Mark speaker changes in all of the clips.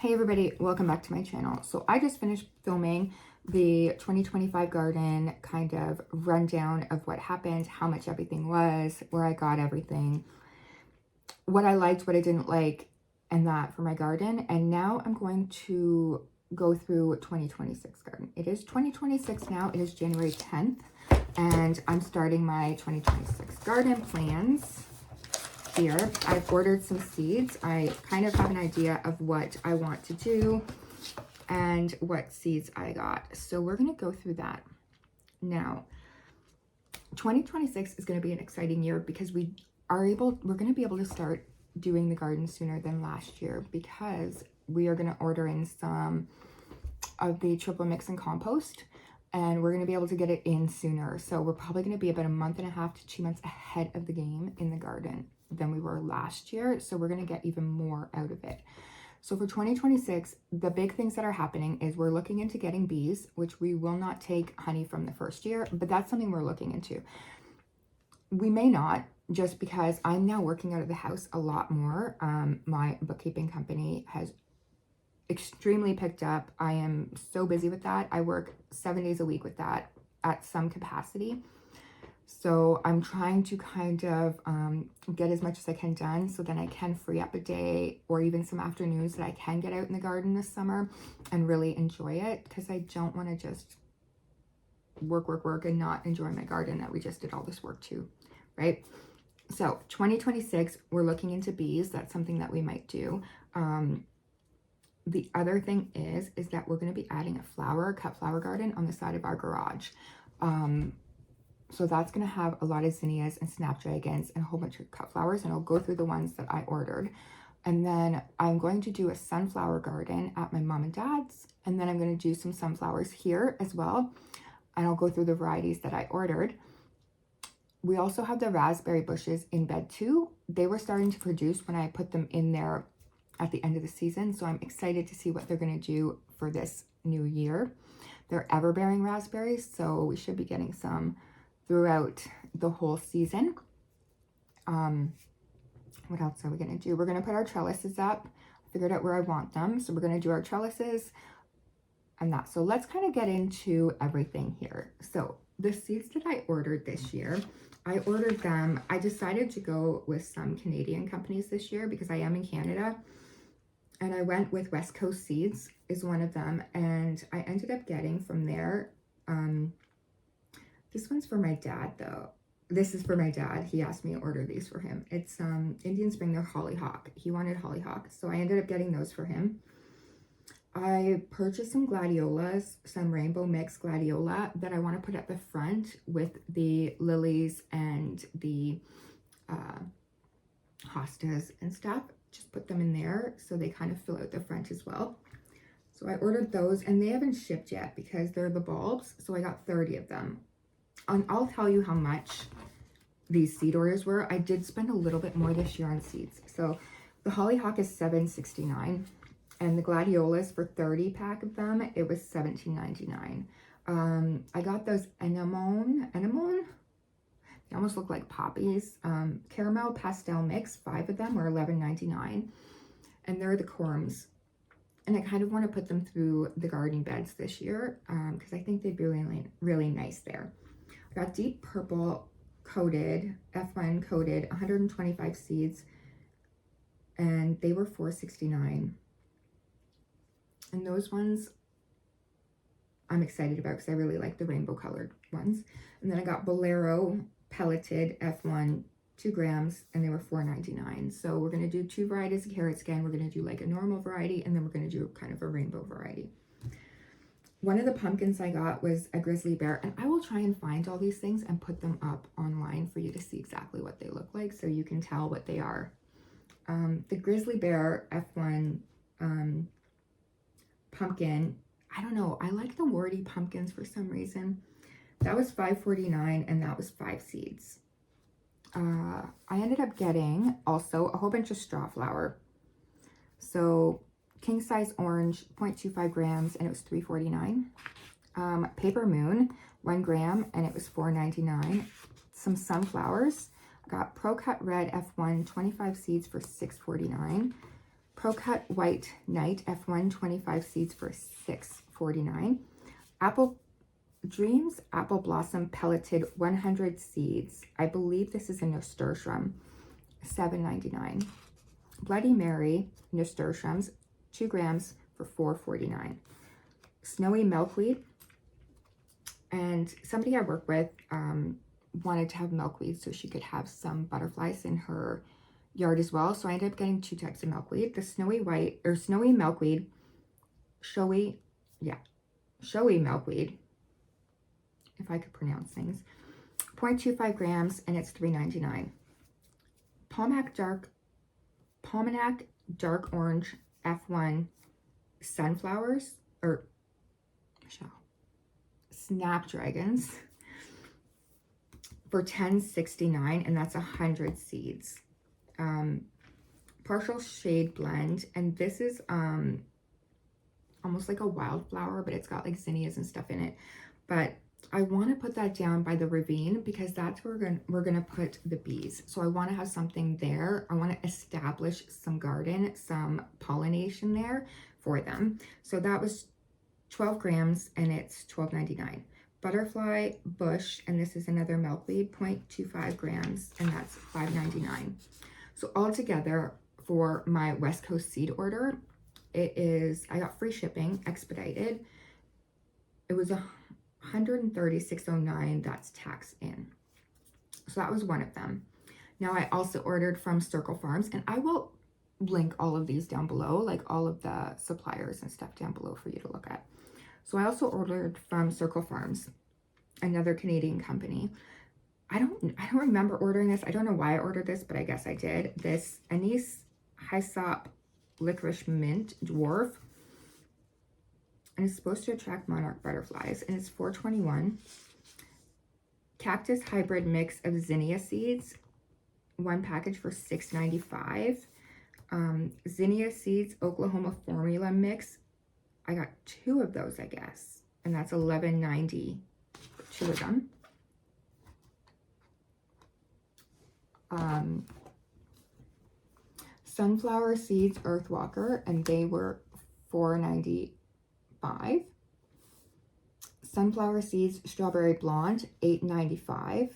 Speaker 1: Hey everybody, welcome back to my channel. So I just finished filming the 2025 garden kind of rundown of what happened, how much everything was, where I got everything, what I liked, what I didn't like, and that for my garden. And now I'm going to go through 2026 garden. It is 2026 now. It is January 10th, and I'm starting my 2026 garden plans. Here I've ordered some seeds. I kind of have an idea of what I want to do and what seeds I got, so we're going to go through that now. 2026 is going to be an exciting year because we're going to be able to start doing the garden sooner than last year, because we are going to order in some of the triple mix and compost, and we're going to be able to get it in sooner. So we're probably going to be about a month and a half to 2 months ahead of the game in the garden than we were last year. So we're going to get even more out of it. So for 2026, the big things that are happening is we're looking into getting bees, which we will not take honey from the first year, but that's something we're looking into. We may not, just because I'm now working out of the house a lot more. My bookkeeping company has extremely picked up. I am so busy with that. I work 7 days a week with that at some capacity. So I'm trying to kind of get as much as I can done, so then I can free up a day or even some afternoons that I can get out in the garden this summer and really enjoy it, because I don't want to just work and not enjoy my garden that we just did all this work to, right? So 2026, we're looking into bees. That's something that we might do. The other thing is that we're going to be adding a cut flower garden on the side of our garage. So that's going to have a lot of zinnias and snapdragons and a whole bunch of cut flowers, and I'll go through the ones that I ordered. And then I'm going to do a sunflower garden at my mom and dad's, and then I'm going to do some sunflowers here as well, and I'll go through the varieties that I ordered. We also have the raspberry bushes in bed too. They were starting to produce when I put them in there at the end of the season, so I'm excited to see what they're going to do for this new year. They're ever-bearing raspberries, so we should be getting some throughout the whole season. What else are we going to do? We're going to put our trellises up. I figured out where I want them, so we're going to do our trellises and that. So let's kind of get into everything here. So the seeds that I ordered this year, I ordered them. I decided to go with some Canadian companies this year because I am in Canada, and I went with West Coast Seeds is one of them, and I ended up getting from there. This one's for my dad though. This is for my dad. He asked me to order these for him. It's Indian Spring. They're hollyhock. He wanted hollyhock, so I ended up getting those for him. I purchased some gladiolas, some rainbow mix gladiola that I want to put at the front with the lilies and the hostas and stuff. Just put them in there so they kind of fill out the front as well. So I ordered those, and they haven't shipped yet because they're the bulbs. So I got 30 of them. And I'll tell you how much these seed orders were. I did spend a little bit more this year on seeds. So the hollyhock is $7.69, and the gladiolas for 30 pack of them, it was $17.99. I got those anemone. They almost look like poppies. Caramel pastel mix, 5 of them were $11.99, and they're the corms. And I kind of want to put them through the garden beds this year because I think they'd be really, really nice there. I got deep purple coated, F1 coated, 125 seeds, and they were $4.69. And those ones I'm excited about because I really like the rainbow colored ones. And then I got Bolero pelleted F1, 2 grams, and they were $4.99. So we're going to do 2 varieties of carrots again. We're going to do like a normal variety, and then we're going to do kind of a rainbow variety. One of the pumpkins I got was a grizzly bear, and I will try and find all these things and put them up online for you to see exactly what they look like so you can tell what they are. The grizzly bear F1 pumpkin, I don't know, I like the warty pumpkins for some reason. That was $5.49, and that was 5 seeds. I ended up getting also a whole bunch of straw flower. So king size orange, 0.25 grams, and it was $3.49. Paper moon, 1 gram, and it was $4.99. Some sunflowers. I got Pro Cut Red F1, 25 seeds for $6.49. Pro Cut White Night F1 25 seeds for $6.49. Apple Dreams Apple Blossom Pelleted 100 seeds. I believe this is a nasturtium, $7.99. Bloody Mary nasturtiums, 2 grams for $4.49. Snowy Milkweed. And somebody I work with wanted to have milkweed so she could have some butterflies in her yard as well. So I ended up getting 2 types of milkweed. The snowy milkweed, showy milkweed, if I could pronounce things, 0.25 grams, and it's $3.99. Pomanac Dark Orange F1 Sunflowers, or Snapdragons, for $10.69, and that's 100 seeds. Partial Shade Blend, and this is almost like a wildflower, but it's got like zinnias and stuff in it. But I want to put that down by the ravine because that's where we're gonna put the bees. So I want to have something there. I want to establish some garden, some pollination there for them. So that was 12 grams, and it's $12.99. Butterfly Bush, and this is another milkweed, 0.25 grams, and that's $5.99. So altogether for my West Coast seed order, I got free shipping, expedited. It was $136.09, that's tax in. So that was one of them. Now I also ordered from Circle Farms, and I will link all of these down below, like all of the suppliers and stuff down below for you to look at. So I also ordered from Circle Farms, another Canadian company. I don't remember ordering this. I don't know why I ordered this, but I guess I did. This Anise Hyssop Licorice Mint Dwarf. And it's supposed to attract monarch butterflies. And it's $4.21. Cactus Hybrid Mix of Zinnia Seeds. 1 package for $6.95. Zinnia Seeds Oklahoma Formula Mix. I got 2 of those, I guess. And that's $11.90 for 2 of them. Sunflower Seeds Earthwalker, and they were $4.95. Sunflower Seeds Strawberry Blonde, $8.95.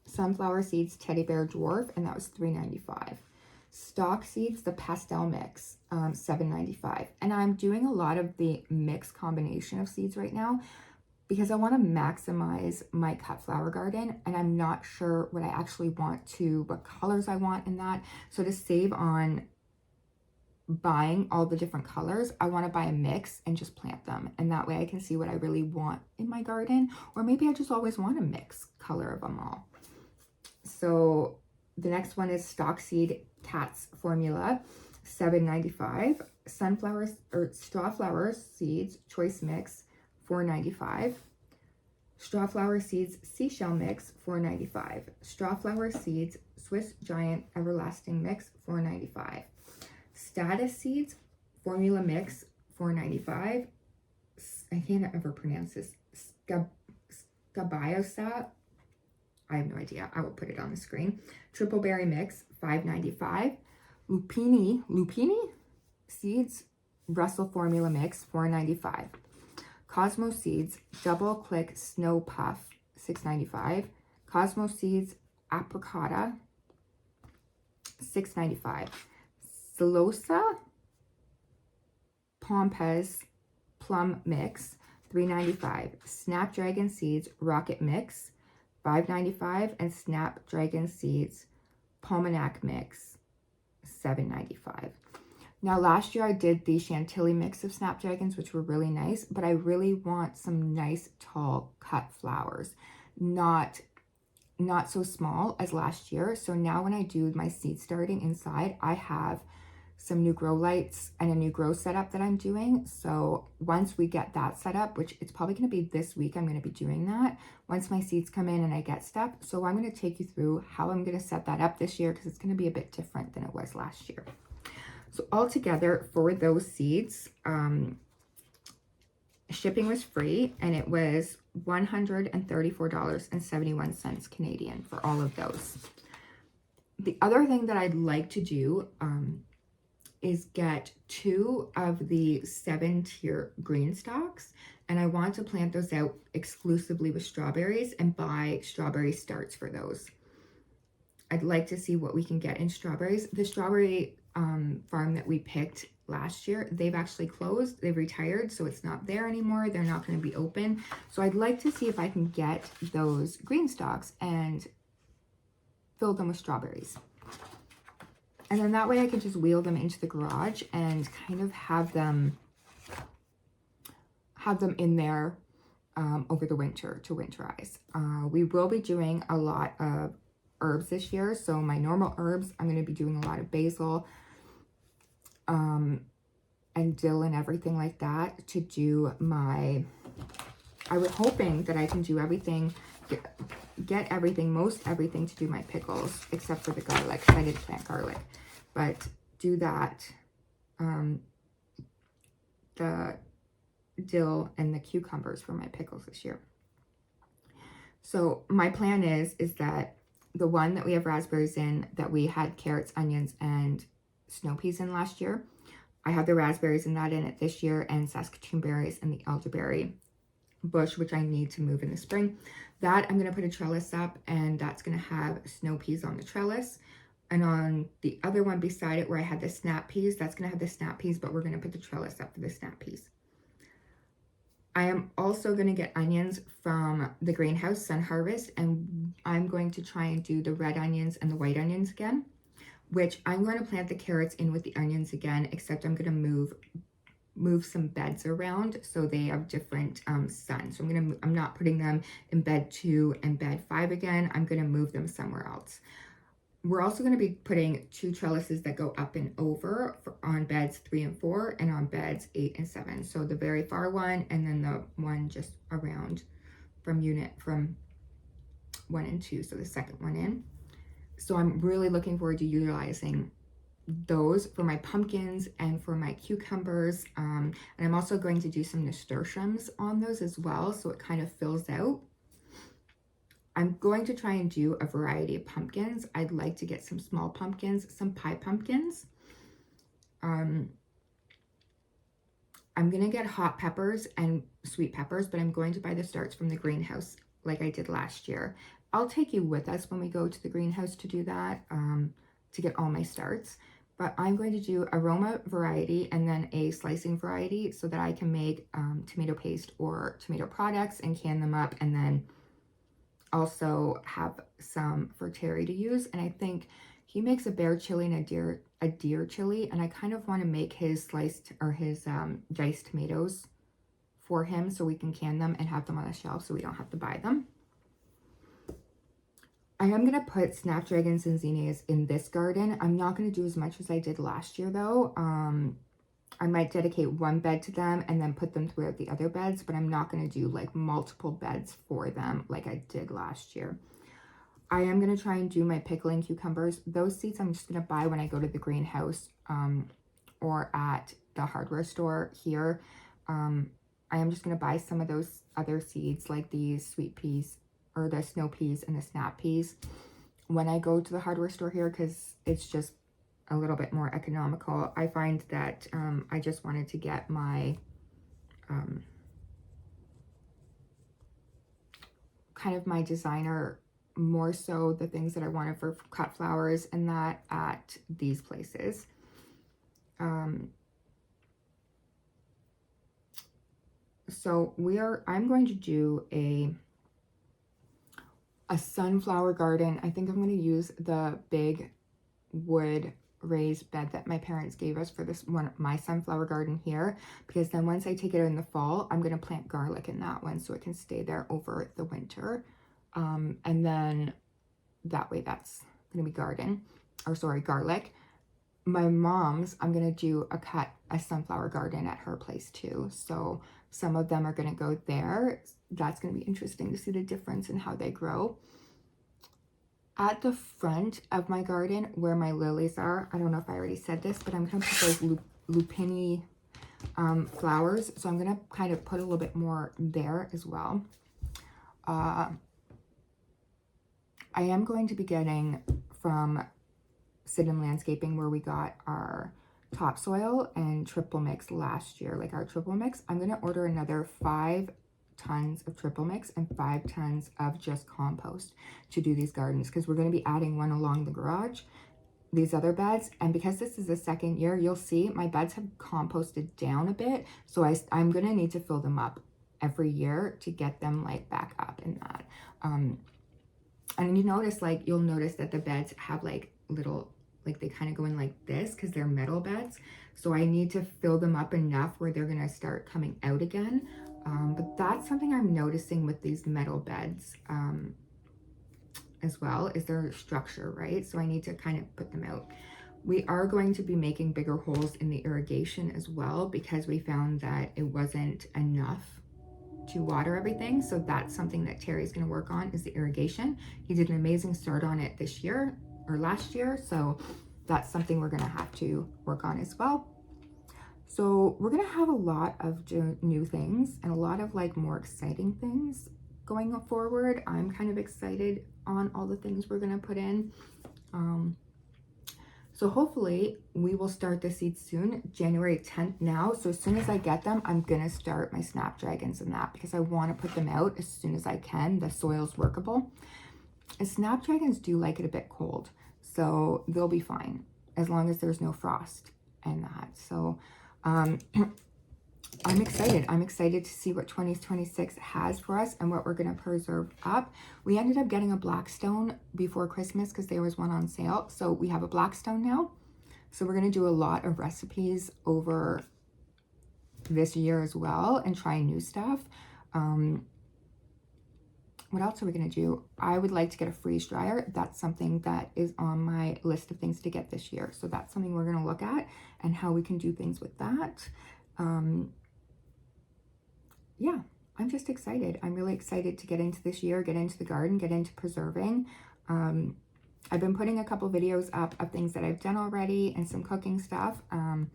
Speaker 1: Sunflower Seeds Teddy Bear Dwarf, and that was $3.95. Stock Seeds, the Pastel Mix, $7.95. And I'm doing a lot of the mix combination of seeds right now because I want to maximize my cut flower garden, and I'm not sure what I actually want what colors I want in that. So to save on buying all the different colors, I want to buy a mix and just plant them, and that way I can see what I really want in my garden, or maybe I just always want a mix color of them all. So the next one is Stock Seed Tats Formula, $7.95. Sunflowers or Strawflower Seeds Choice Mix, $4.95. Strawflower Seeds Seashell Mix, $4.95. Strawflower Seeds Swiss Giant Everlasting Mix, $4.95. Status Seeds Formula Mix, $4.95. I can't ever pronounce this. Scabiosat. I have no idea. I will put it on the screen. Triple Berry Mix, $5.95. Lupini Seeds Brussels Formula Mix, $4.95. Cosmo Seeds Double Click Snow Puff, $6.95. Cosmo Seeds Apricota, $6.95. Celosa Pampas Plum Mix, $3.95. Snapdragon Seeds Rocket Mix, $5.95. And Snapdragon Seeds Pomanac Mix, $7.95. Now, last year I did the Chantilly mix of Snapdragons, which were really nice, but I really want some nice tall cut flowers, not so small as last year. So now when I do my seed starting inside, I have some new grow lights and a new grow setup that I'm doing. So once we get that set up, which it's probably going to be this week, I'm going to be doing that once my seeds come in and I get stuff. So I'm going to take you through how I'm going to set that up this year, because it's going to be a bit different than it was last year. So altogether for those seeds, shipping was free, and it was $134.71 Canadian for all of those. The other thing that I'd like to do is get 2 of the 7-tier green stalks, and I want to plant those out exclusively with strawberries and buy strawberry starts for those. I'd like to see what we can get in strawberries. The strawberry farm that we picked last year, they've actually closed, they've retired, so it's not there anymore. They're not going to be open. So I'd like to see if I can get those green stalks and fill them with strawberries. And then that way I can just wheel them into the garage and kind of have them in there over the winter to winterize. We will be doing a lot of herbs this year. So my normal herbs, I'm going to be doing a lot of basil and dill and everything like that to do my, I was hoping that I can do everything, get everything, most everything to do my pickles, except for the garlic. I didn't plant garlic, but do that, the dill and the cucumbers for my pickles this year. So my plan is that the one that we have raspberries in, that we had carrots, onions, and snow peas in last year, I have the raspberries in that in it this year, and Saskatoon berries and the elderberry bush, which I need to move in the spring. That I'm going to put a trellis up, and that's going to have snow peas on the trellis. And on the other one beside it where I had the snap peas, that's going to have the snap peas, but we're going to put the trellis up for the snap peas. I am also going to get onions from the greenhouse, Sun Harvest, and I'm going to try and do the red onions and the white onions again, which I'm going to plant the carrots in with the onions again, except I'm going to move some beds around so they have different sun. So I'm not putting them in bed 2 and bed 5 again. I'm going to move them somewhere else. We're also going to be putting 2 trellises that go up and over on beds 3 and 4 and on beds 8 and 7. So the very far one, and then the one just around from 1 and 2. So the second one in. So I'm really looking forward to utilizing those for my pumpkins and for my cucumbers. And I'm also going to do some nasturtiums on those as well, so it kind of fills out. I'm going to try and do a variety of pumpkins. I'd like to get some small pumpkins, some pie pumpkins. I'm going to get hot peppers and sweet peppers, but I'm going to buy the starts from the greenhouse like I did last year. I'll take you with us when we go to the greenhouse to do that, to get all my starts. But I'm going to do aroma variety and then a slicing variety so that I can make tomato paste or tomato products and can them up, and then also have some for Terry to use. And I think he makes a bear chili and a deer chili, and I kind of want to make his sliced or his diced tomatoes for him so we can can them and have them on the shelf so we don't have to buy them. I am going to put snapdragons and zinnias in this garden. I'm not going to do as much as I did last year though. I might dedicate one bed to them and then put them throughout the other beds, but I'm not going to do like multiple beds for them like I did last year. I am going to try and do my pickling cucumbers. Those seeds I'm just going to buy when I go to the greenhouse or at the hardware store here. I am just going to buy some of those other seeds like these sweet peas or the snow peas and the snap peas when I go to the hardware store here, because it's just a little bit more economical. I find that I just wanted to get my kind of my designer, more so the things that I wanted for cut flowers and that at these places. So I'm going to do a sunflower garden. I think I'm going to use the big wood raised bed that my parents gave us for this one, my sunflower garden here, because then once I take it in the fall, I'm going to plant garlic in that one so it can stay there over the winter. And then that way that's going to be garlic. My mom's, I'm going to do a sunflower garden at her place too. So some of them are going to go there. That's going to be interesting to see the difference in how they grow. At the front of my garden where my lilies are, I don't know if I already said this, but I'm going to put those lupini flowers. So I'm going to kind of put a little bit more there as well. I am going to be getting from Sit-in Landscaping, where we got our topsoil and triple mix last year, like our triple mix. I'm going to order another 5 tons of triple mix and 5 tons of just compost to do these gardens, because we're going to be adding one along the garage, these other beds. And because this is the second year, you'll see my beds have composted down a bit, so I'm going to need to fill them up every year to get them like back up in that. And you notice, like, you'll notice that the beds have like little, like they kind of go in like this because they're metal beds. So I need to fill them up enough where they're going to start coming out again. But that's something I'm noticing with these metal beds as well, is their structure, right? So I need to kind of put them out. We are going to be making bigger holes in the irrigation as well, because we found that it wasn't enough to water everything. So that's something that Terry's going to work on, is the irrigation. He did an amazing start on it this year or last year. So that's something we're going to have to work on as well. So we're going to have a lot of new things and a lot of like more exciting things going forward. I'm kind of excited on all the things we're going to put in. So hopefully we will start the seeds soon, January 10th now. So as soon as I get them, I'm going to start my snapdragons and that, because I want to put them out as soon as I can. The soil's workable. And snapdragons do like it a bit cold, so they'll be fine as long as there's no frost and that. So I'm excited. I'm excited to see what 2026 has for us and what we're going to preserve up. We ended up getting a blackstone before Christmas because there was one on sale. So we have a blackstone now. So we're going to do a lot of recipes over this year as well and try new stuff. What else are we going to do? I would like to get a freeze dryer. That's something that is on my list of things to get this year. So that's something we're going to look at and how we can do things with that. Yeah, I'm just excited. I'm really excited to get into this year, get into the garden, get into preserving. I've been putting a couple videos up of things that I've done already and some cooking stuff. And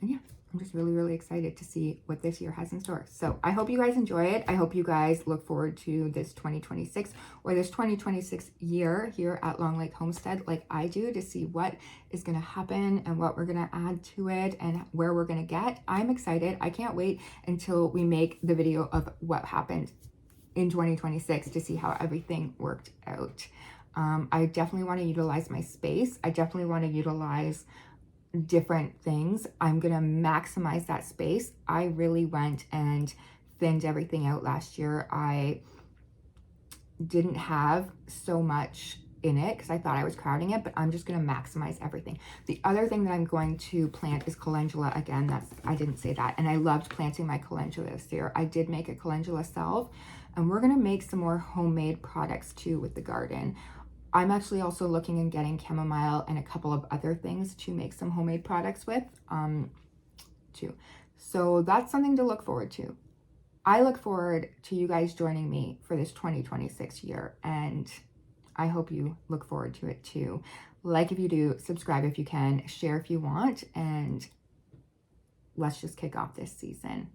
Speaker 1: yeah, I'm just really, really excited to see what this year has in store. So I hope you guys enjoy it. I hope you guys look forward to this 2026 or this 2026 year here at Long Lake Homestead like I do, to see what is going to happen and what we're going to add to it and where we're going to get. I'm excited. I can't wait until we make the video of what happened in 2026 to see how everything worked out. I definitely want to utilize my space. I definitely want to utilize different things. I'm gonna maximize that space. I really went and thinned everything out last year. I didn't have so much in it because I thought I was crowding it, but I'm just gonna maximize everything. The other thing that I'm going to plant is calendula again. I didn't say that. And I loved planting my calendula this year. I did make a calendula salve, and we're gonna make some more homemade products too with the garden. I'm actually also looking and getting chamomile and a couple of other things to make some homemade products with too. So that's something to look forward to. I look forward to you guys joining me for this 2026 year, and I hope you look forward to it too. Like if you do, subscribe if you can, share if you want, and let's just kick off this season.